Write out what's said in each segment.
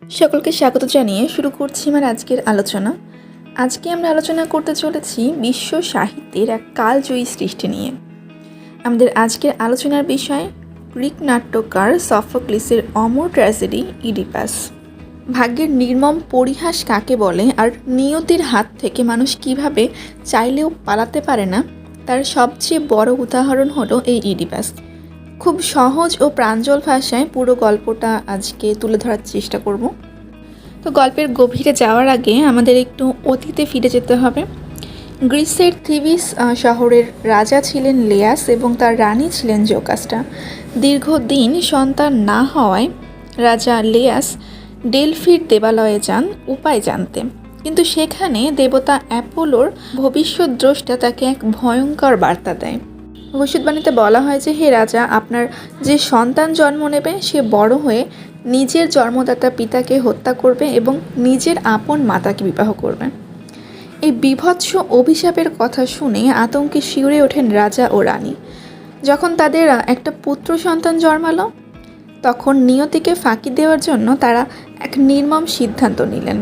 সকলকে স্বাগত জানিয়ে শুরু করছি আমার আজকের আলোচনা। আজকে আমরা আলোচনা করতে চলেছি বিশ্ব সাহিত্যের এক কালজয়ী সৃষ্টি নিয়ে। আমাদের আজকের আলোচনার বিষয় গ্রিক নাট্যকার সফোক্লিসের অমর ট্র্যাজেডি ইডিপাস। ভাগ্যের নির্মম পরিহাস কাকে বলে, আর নিয়তির হাত থেকে মানুষ কিভাবে চাইলেও পালাতে পারে না, তার সবচেয়ে বড় উদাহরণ হলো এই ইডিপাস। খুব সহজ ও প্রাঞ্জল ভাষায় পুরো গল্পটা আজকে তুলে ধরার চেষ্টা করব। তো গল্পের গভীরে যাওয়ার আগে আমাদের একটু অতীতে ফিরে যেতে হবে। গ্রিসের থিবিস শহরের রাজা ছিলেন লেয়াস এবং তার রানী ছিলেন জোকাস্টা। দীর্ঘদিন সন্তান না হওয়ায় রাজা লেয়াস ডেলফির দেবালয়ে যান উপায় জানতে, কিন্তু সেখানে দেবতা অ্যাপোলোর ভবিষ্যদ্দ্রষ্টা তাকে এক ভয়ঙ্কর বার্তা দেয়। ভবিষ্যৎবাণীতে বলা হয় যে, হে রাজা, আপনার যে সন্তান জন্ম নেবে সে বড় হয়ে নিজের জন্মদাতা পিতাকে হত্যা করবে এবং নিজের আপন মাতাকে বিবাহ করবে। এই বীভৎস অভিশাপের কথা শুনে আতঙ্কে শিউরে ওঠেন রাজা ও রানী। যখন তাদের একটা পুত্র সন্তান জন্মালো, তখন নিয়তিকে ফাঁকি দেওয়ার জন্য তারা এক নির্মম সিদ্ধান্ত নিলেন।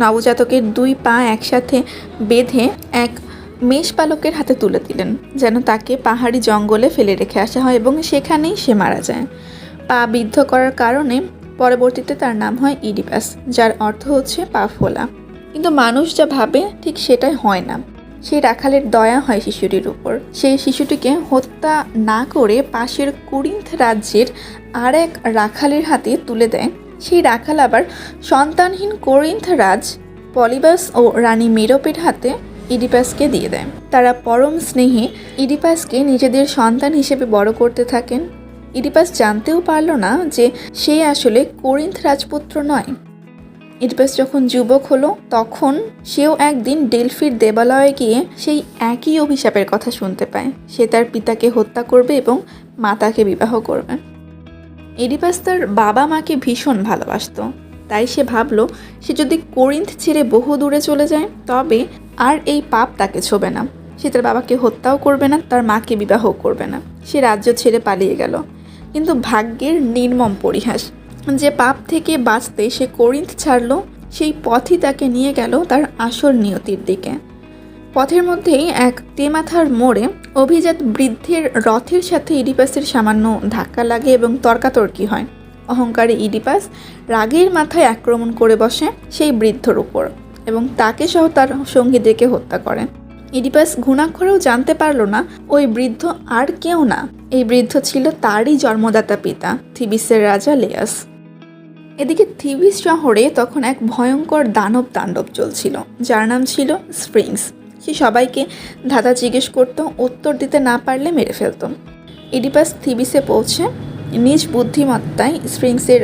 নবজাতকের 2 পা একসাথে বেঁধে এক মেষপালকের হাতে তুলে দিলেন, যেন তাকে পাহাড়ি জঙ্গলে ফেলে রেখে আসা হয় এবং সেখানেই সে মারা যায়। পা বিদ্ধ করার কারণে পরবর্তীতে তার নাম হয় ইডিপাস, যার অর্থ হচ্ছে পা ফোলা। কিন্তু মানুষ যা ভাবে ঠিক সেটাই হয় না। সেই রাখালের দয়া হয় শিশুটির উপর। সেই শিশুটিকে হত্যা না করে পাশের কুরিন্থ রাজ্যের আর এক রাখালের হাতে তুলে দেয়। সেই রাখাল আবার সন্তানহীন কোরিন্থ রাজ পলিবাস ও রানী মেরোপের হাতে ইডিপাসকে দিয়ে দেয়। তারা পরম স্নেহে ইডিপাসকে নিজেদের সন্তান হিসেবে বড় করতে থাকেন। ইডিপাস জানতেও পারল না যে সে আসলে কোরিন্থ রাজপুত্র নয়। ইডিপাস যখন যুবক হলো, তখন সেও একদিন ডেলফির দেবালয়ে গিয়ে সেই একই অভিশাপের কথা শুনতে পায়। সে তার পিতাকে হত্যা করবে এবং মাতাকে বিবাহ করবে। ইডিপাস তার বাবা মাকে ভীষণ ভালোবাসত, তাই সে ভাবলো সে যদি কোরিন্থ ছেড়ে বহু দূরে চলে যায় তবে আর এই পাপ তাকে ছোবে না। সে তার বাবাকে হত্যাও করবে না, তার মাকে বিবাহ করবে না। সে রাজ্য ছেড়ে পালিয়ে গেল। কিন্তু ভাগ্যের নির্মম পরিহাস, যে পাপ থেকে বাঁচতে সে কোরিন্থ ছাড়ল, সেই পথই তাকে নিয়ে গেল তার আসল নিয়তির দিকে। পথের মধ্যেই এক তেমাথার মোড়ে অভিজাত বৃদ্ধের রথের সাথে ইডিপাসের সামান্য ধাক্কা লাগে এবং তর্কাতর্কি হয়। অহংকারী ইডিপাস রাগের মাথায় আক্রমণ করে বসে সেই বৃদ্ধর উপর এবং তাকে সহ তার সঙ্গীদেরকে হত্যা করে। ইডিপাস ঘুণাক্ষরেও জানতে পারল না ওই বৃদ্ধ আর কেউ না, এই বৃদ্ধ ছিল তারই জন্মদাতা পিতা থিবিসের রাজা লেয়াস। এদিকে থিবিস শহরে তখন এক ভয়ঙ্কর দানব তাণ্ডব চলছিল, যার নাম ছিল স্প্রিংস। সে সবাইকে ধাঁধা জিজ্ঞেস করত, উত্তর দিতে না পারলে মেরে ফেলত। ইডিপাস থিবিসে পৌঁছে নিজ বুদ্ধিমত্তায় স্প্রিংসের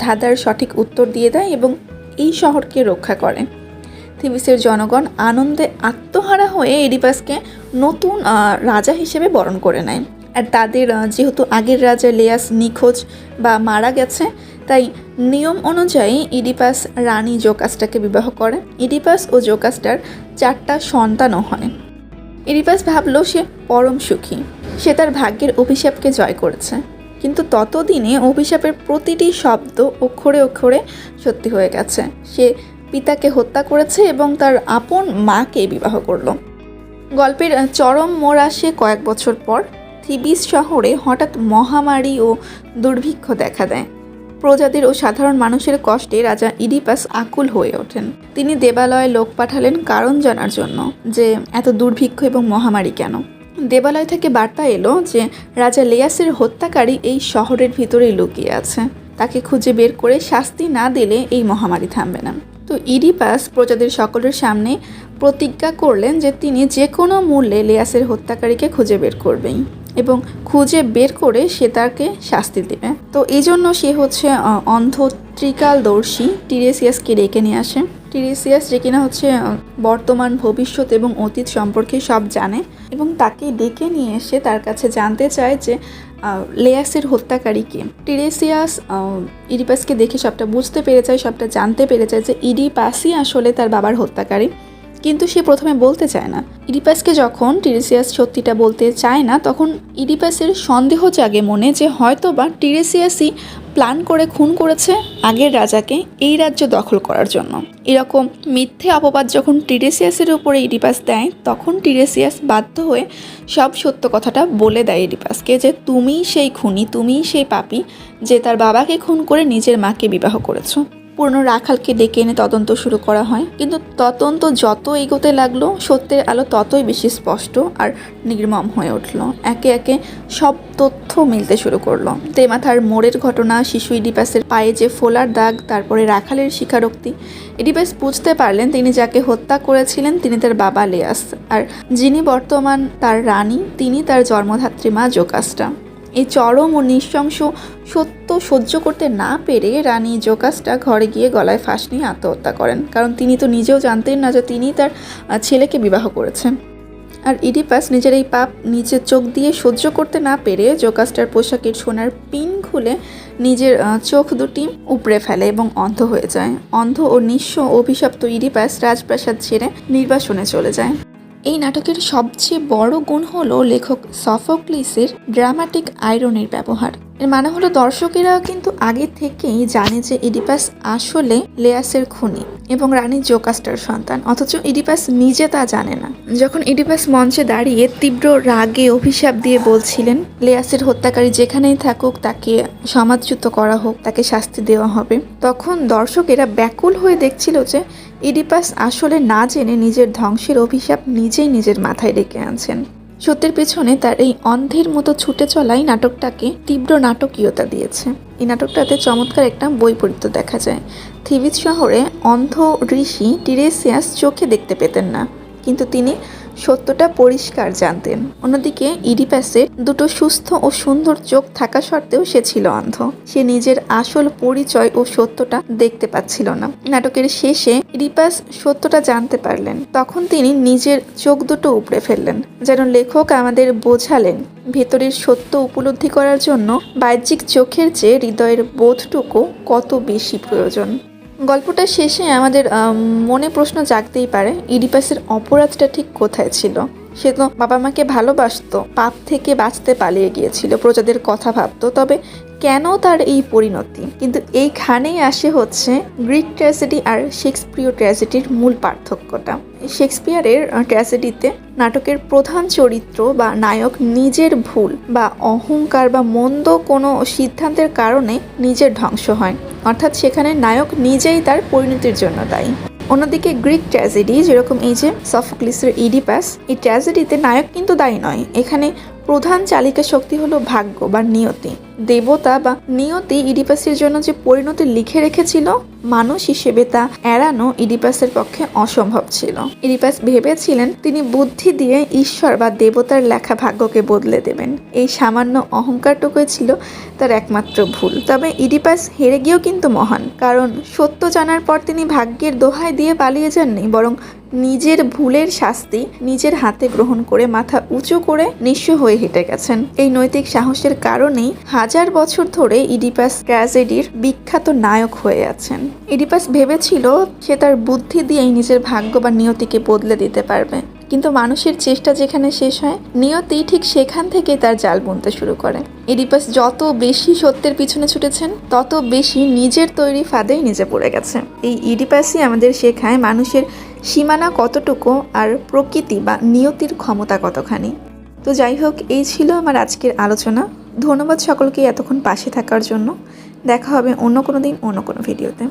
ধাঁধার সঠিক উত্তর দিয়ে দেয় এবং এই শহরকে রক্ষা করে। থিবিসের জনগণ আনন্দে আত্মহারা হয়ে ইডিপাসকে নতুন রাজা হিসেবে বরণ করে নেয়। আর তাদের যেহেতু আগের রাজা লেয়াস নিখোঁজ বা মারা গেছে, তাই নিয়ম অনুযায়ী ইডিপাস রানী জোকাস্টাকে বিবাহ করে। ইডিপাস ও জোকাস্টার 4টা সন্তানও হয়। ইডিপাস ভাবল সে পরম সুখী, সে তার ভাগ্যের অভিশাপকে জয় করেছে। কিন্তু ততদিনে অভিশাপের প্রতিটি শব্দ অক্ষরে অক্ষরে সত্যি হয়ে গেছে। সে পিতাকে হত্যা করেছে এবং তার আপন মাকে বিবাহ করল। গল্পের চরম মোড় আসে কয়েক বছর পর। থিবিস শহরে হঠাৎ মহামারী ও দুর্ভিক্ষ দেখা দেয়। প্রজাদের ও সাধারণ মানুষের কষ্টে রাজা ইডিপাস আকুল হয়ে ওঠেন। তিনি দেবালয়ে লোক পাঠালেন কারণ জানার জন্য যে এত দুর্ভিক্ষ এবং মহামারী কেন। দেবালয় থেকে বার্তা এলো যে রাজা লেয়াসের হত্যাকারী এই শহরের ভিতরেই লুকিয়ে আছে। তাকে খুঁজে বের করে শাস্তি না দিলে এই মহামারী থামবে না। তো ইডিপাস প্রজাদের সকলের সামনে প্রতিজ্ঞা করলেন যে তিনি যে কোনো মূল্যে লেয়াসের হত্যাকারীকে খুঁজে বের করবেন এবং খুঁজে বের করে সে তাকে শাস্তি দেবে। তো এই জন্য সে অন্ধ ত্রিকালদর্শী টিরেসিয়াসকে ডেকে নিয়ে আসে। টিরেসিয়াস যে কিনা বর্তমান, ভবিষ্যৎ এবং অতীত সম্পর্কে সব জানে এবং তাকে ডেকে নিয়ে এসে তার কাছে জানতে চায় যে লেয়াসের হত্যাকারী কে। টিরেসিয়াস ইডিপাসকে দেখে সবটা বুঝতে পেরে যায়, সবটা জানতে পেরে যায় যে ইডিপাসই আসলে তার বাবার হত্যাকারী। কিন্তু সে প্রথমে বলতে চায় না। ইডিপাসকে যখন টিরেসিয়াস সত্যিটা বলতে চায় না, তখন ইডিপাসের সন্দেহ জাগে মনে যে হয়তো বা টিরেসিয়াসই প্ল্যান করে খুন করেছে আগের রাজাকে এই রাজ্য দখল করার জন্য। এরকম মিথ্যে অপবাদ যখন টিরেসিয়াসের উপরে ইডিপাস দেয়, তখন টিরেসিয়াস বাধ্য হয়ে সব সত্য কথাটা বলে দেয় ইডিপাসকে যে তুমিই সেই খুনি, তুমিই সেই পাপী যে তার বাবাকে খুন করে নিজের মাকে বিবাহ করেছো। পুরনো রাখালকে ডেকে এনে তদন্ত শুরু করা হয়, কিন্তু তদন্ত যত এগোতে লাগলো সত্যের আলো ততই বেশি স্পষ্ট আর নির্মম হয়ে উঠল। একে একে সব তথ্য মিলতে শুরু করলো। তেমাথার মোড়ের ঘটনা, শিশু ইডিপাসের পায়ে যে ফোলার দাগ, তারপরে রাখালের স্বীকারোক্তি। ইডিপাস বুঝতে পারলেন তিনি যাকে হত্যা করেছিলেন তিনি তার বাবা লেয়াস, আর যিনি বর্তমান তার রানী তিনি তার জন্মধাত্রী মা জোকাস্টা। এই চরম ও নৃশংস সত্য সহ্য করতে না পেরে রানী জোকাস্টা ঘরে গিয়ে গলায় ফাঁস নিয়ে আত্মহত্যা করেন, কারণ তিনি তো নিজেও জানতেন না যে তিনি তার ছেলেকে বিবাহ করেছেন। আর ইডিপাস নিজের এই পাপ নিজের চোখ দিয়ে সহ্য করতে না পেরে জোকাস্টার পোশাকের সোনার পিন খুলে নিজের চোখ দুটি উপড়ে ফেলে এবং অন্ধ হয়ে যায়। অন্ধ ও নিঃস্ব অভিশপ্ত ইডিপাস রাজপ্রাসাদ ছেড়ে নির্বাসনে চলে যায়। এই নাটকের সবচেয়ে বড় গুণ হলো লেখক সফোক্লিসের ড্রামাটিক আইরনির ব্যবহার। এর মানে হলো দর্শকেরা কিন্তু আগে থেকেই জানে যে ইডিপাস আসলে লেয়াসের খুনি এবং রানী জোকাস্টার সন্তান, অথচ ইডিপাস নিজে তা জানে না। যখন ইডিপাস মঞ্চে দাঁড়িয়ে তীব্র রাগে অভিশাপ দিয়ে বলছিলেন লেয়াসের হত্যাকারী যেখানেই থাকুক তাকে সমাজচ্যুত করা হোক, তাকে শাস্তি দেওয়া হবে, তখন দর্শকেরা ব্যাকুল হয়ে দেখছিল যে ইডিপাস আসলে না জেনে নিজের ধ্বংসের অভিশাপ নিজেই নিজের মাথায় ডেকে আনছেন। সত্যের পেছনে তার এই অন্ধের মতো ছুটে চলাই নাটকটাকে তীব্র নাটকীয়তা দিয়েছে। এই নাটকটাতে চমৎকার একটা বৈপরীত্য দেখা যায়। থিবিস শহরে অন্ধ ঋষি টিরেসিয়াস চোখে দেখতে পেতেন না, কিন্তু তিনি সত্যটা পরিষ্কার জানতেন। অন্যদিকে ইডিপাসের দুটো সুস্থ ও সুন্দর চোখ থাকা সত্ত্বেও সে ছিল অন্ধ। সে নিজের আসল পরিচয় ও সত্যটা দেখতে পাচ্ছিল না। নাটকের শেষে ইডিপাস সত্যটা জানতে পারলেন, তখন তিনি নিজের চোখ দুটো উপড়ে ফেললেন, যেন লেখক আমাদের বোঝালেন ভেতরের সত্য উপলব্ধি করার জন্য বাহ্যিক চোখের চেয়ে হৃদয়ের বোধটুকু কত বেশি প্রয়োজন। গল্পটা শেষে আমাদের মনে প্রশ্ন জাগতেই পারে, ইডিপাসের অপরাধটা ঠিক কোথায় ছিল? সে তো বাবা মাকে ভালোবাসতো, পাপ থেকে বাঁচতে পালিয়ে গিয়েছিল, প্রজাদের কথা ভাবতো, তবে কেন তার এই পরিণতি? কিন্তু এইখানেই আসে হচ্ছে গ্রিক ট্র্যাজেডি আর শেক্সপিয়র ট্র্যাজেডির মূল পার্থক্যটা। শেক্সপিয়ারের ট্র্যাজেডিতে নাটকের প্রধান চরিত্র বা নায়ক নিজের ভুল বা অহংকার বা মন্দ কোনো সিদ্ধান্তের কারণে নিজের ধ্বংস হয়, অর্থাৎ সেখানে নায়ক নিজেই তার পরিণতির জন্য দায়ী। অন্যদিকে গ্রিক ট্র্যাজেডি, যেরকম এই যে সফোক্লিসের ইডিপাস, এই ট্র্যাজেডিতে নায়ক কিন্তু দায়ী নয়। এখানে প্রধান চালিকা শক্তি হলো ভাগ্য বা নিয়তি। দেবতা বা নিয়তি ইডিপাসের জন্য যে পরিণতি লিখে রেখেছিল, মানুষ হিসেবে তা এড়ানো ইডিপাসের পক্ষে অসম্ভব ছিল। ইডিপাস ভেবেছিলেন তিনি বুদ্ধি দিয়ে ঈশ্বর বা দেবতার লেখা ভাগ্যকে বদলে দেবেন। এই সামান্য অহংকারটুকুই ছিল তার একমাত্র ভুল। তবে ইডিপাস হেরে গিয়েও কিন্তু মহান, কারণ সত্য জানার পর তিনি ভাগ্যের দোহাই দিয়ে পালিয়ে যাননি, বরং নিজের ভুলের শাস্তি নিজের হাতে গ্রহণ করে মাথা উঁচু করে নিঃস্ব হয়ে হেঁটে গেছেন। এই নৈতিক সাহসের কারণেই হাজার বছর ধরে ইডিপাস ট্র্যাজেডির বিখ্যাত নায়ক হয়ে আছেন। ইডিপাস ভেবেছিল সে তার বুদ্ধি দিয়েই নিজের ভাগ্য বা নিয়তিকে বদলে দিতে পারবে, কিন্তু মানুষের চেষ্টা যেখানে শেষ হয়, নিয়তি ঠিক সেখান থেকে তার জাল বুনতে শুরু করে। ইডিপাস যত বেশি সত্যের পিছনে ছুটেছেন, তত বেশি নিজের তৈরি ফাঁদেই নিজে পড়ে গেছে। এই ইডিপাসই আমাদের শেখায় মানুষের সীমানা কতটুকু আর প্রকৃতি বা নিয়তির ক্ষমতা কতখানি। তো যাই হোক, এই ছিল আমার আজকের আলোচনা। ধন্যবাদ সকলকে এতক্ষণ পাশে থাকার জন্য। দেখা হবে অন্য কোনো দিন অন্য কোনো ভিডিওতে।